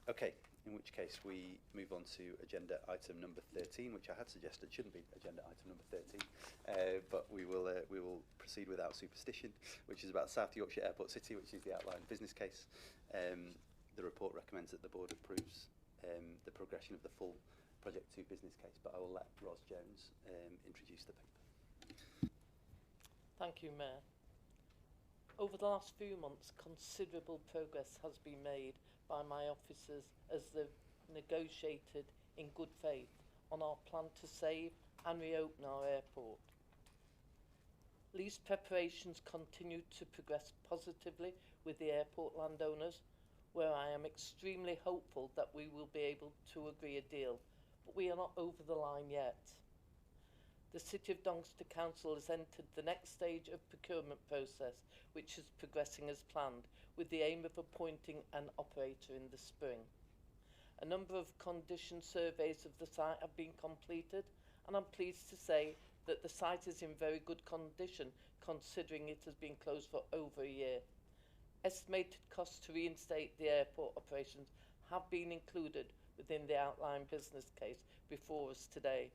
Okay, in which case we move on to agenda item number 13, which I had suggested shouldn't be agenda item number 13, but we will proceed without superstition, which is about South Yorkshire Airport City, which is the outlined business case. The report recommends that the board approves the progression of the full Project 2 business case, but I will let Ros Jones introduce the paper. Thank you, Mayor. Over the last few months, considerable progress has been made by my officers as they've negotiated in good faith on our plan to save and reopen our airport. Lease preparations continue to progress positively with the airport landowners, where I am extremely hopeful that we will be able to agree a deal, but we are not over the line yet. The City of Doncaster Council has entered the next stage of procurement process, which is progressing as planned, with the aim of appointing an operator in the spring. A number of condition surveys of the site have been completed, and I'm pleased to say that the site is in very good condition, considering it has been closed for over a year. Estimated costs to reinstate the airport operations have been included within the outline business case before us today.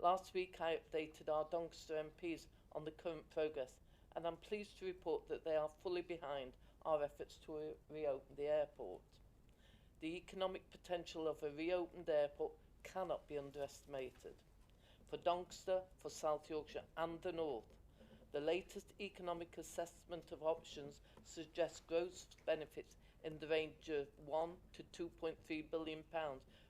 Last week I updated our Doncaster MPs on the current progress, and I'm pleased to report that they are fully behind our efforts to reopen the airport. The economic potential of a reopened airport cannot be underestimated. For Doncaster, for South Yorkshire and the North, the latest economic assessment of options suggests gross benefits in the range of £1 to £2.3 billion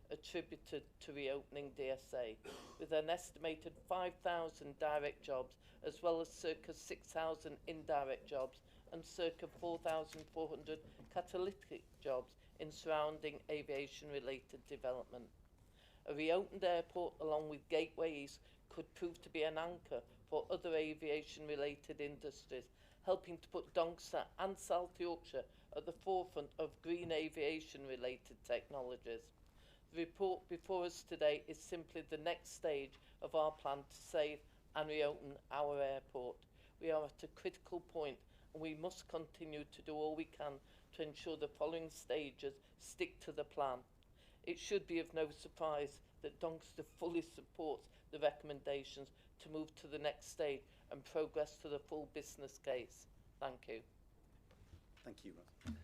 attributed to reopening DSA, with an estimated 5,000 direct jobs, as well as circa 6,000 indirect jobs and circa 4,400 catalytic jobs in surrounding aviation-related development. A reopened airport, along with Gateway East, could prove to be an anchor for other aviation-related industries, helping to put Doncaster and South Yorkshire at the forefront of green aviation-related technologies. The report before us today is simply the next stage of our plan to save and reopen our airport. We are at a critical point, and we must continue to do all we can to ensure the following stages stick to the plan. It should be of no surprise that Doncaster fully supports the recommendations to move to the next stage and progress to the full business case. Thank you. Thank you, Ros.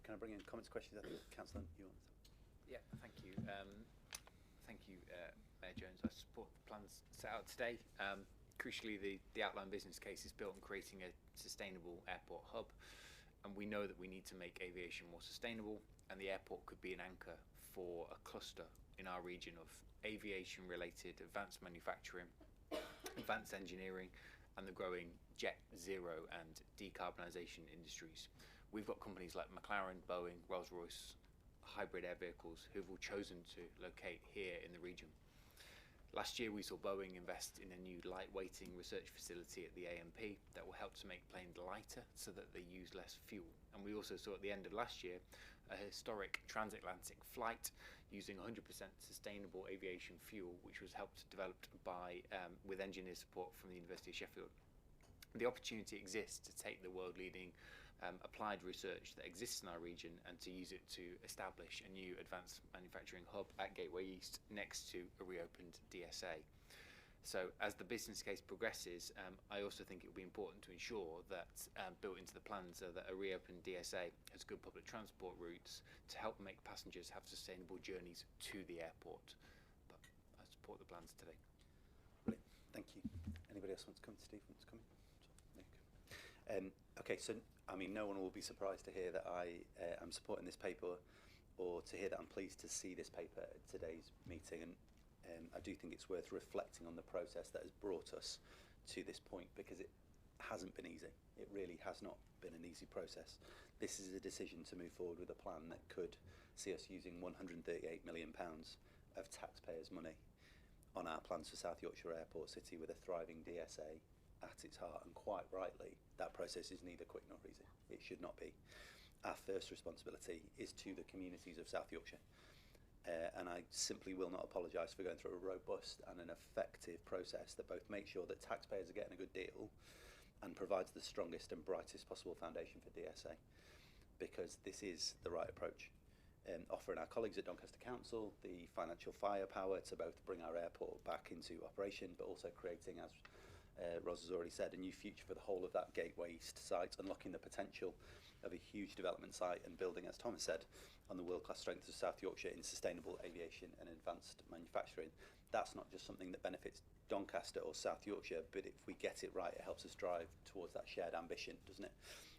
Can I bring in comments, questions? I think Councillor, you want to? Yeah, thank you. Mayor Jones. I support the plans set out today. Crucially, the outline business case is built on creating a sustainable airport hub, and we know that we need to make aviation more sustainable, and the airport could be an anchor for a cluster in our region of aviation-related advanced manufacturing, advanced engineering, and the growing jet zero and decarbonisation industries. We've got companies like McLaren, Boeing, Rolls-Royce, hybrid air vehicles who've all chosen to locate here in the region. Last year we saw Boeing invest in a new lightweighting research facility at the AMP that will help to make planes lighter so that they use less fuel. And we also saw at the end of last year a historic transatlantic flight using 100% sustainable aviation fuel, which was helped developed by with engineer support from the University of Sheffield. The opportunity exists to take the world-leading applied research that exists in our region and to use it to establish a new advanced manufacturing hub at Gateway East next to a reopened DSA. So as the business case progresses, I also think it will be important to ensure that built into the plans so that a reopened DSA has good public transport routes to help make passengers have sustainable journeys to the airport. But I support the plans today. Brilliant. Thank you. Anybody else want to come? Steve wants to come in? Okay, so I mean, no one will be surprised to hear that I am supporting this paper, or to hear that I'm pleased to see this paper at today's meeting. And I do think it's worth reflecting on the process that has brought us to this point, because it hasn't been easy. It really has not been an easy process. This is a decision to move forward with a plan that could see us using £138 million of taxpayers' money on our plans for South Yorkshire Airport City with a thriving DSA at its heart. And quite rightly, that process is neither quick nor easy. It should not be. Our first responsibility is to the communities of South Yorkshire. And I simply will not apologise for going through a robust and an effective process that both makes sure that taxpayers are getting a good deal and provides the strongest and brightest possible foundation for DSA, because this is the right approach. offering our colleagues at Doncaster Council the financial firepower to both bring our airport back into operation, but also creating, as Ros has already said, a new future for the whole of that Gateway East site, unlocking the potential of a huge development site and building, as Thomas said, on the world-class strengths of South Yorkshire in sustainable aviation and advanced manufacturing. That's not just something that benefits Doncaster or South Yorkshire, but if we get it right, it helps us drive towards that shared ambition, doesn't it,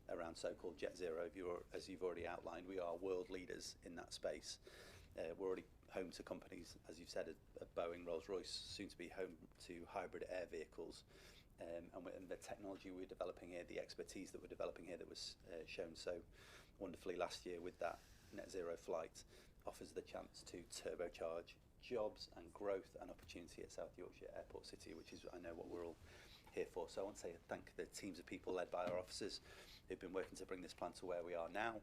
around so-called Jet Zero. As you've already outlined, we are world leaders in that space. We're already home to companies, as you've said, at Boeing, Rolls-Royce, soon to be home to hybrid air vehicles. And the technology we're developing here, the expertise that we're developing here that was shown so wonderfully last year with that net zero flight, offers the chance to turbocharge jobs and growth and opportunity at South Yorkshire Airport City, which is, I know, what we're all here for. So I want to say thank the teams of people led by our officers who've been working to bring this plan to where we are now,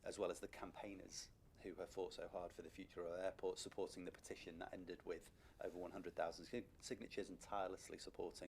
as well as the campaigners who have fought so hard for the future of our airport, supporting the petition that ended with over 100,000 signatures and tirelessly supporting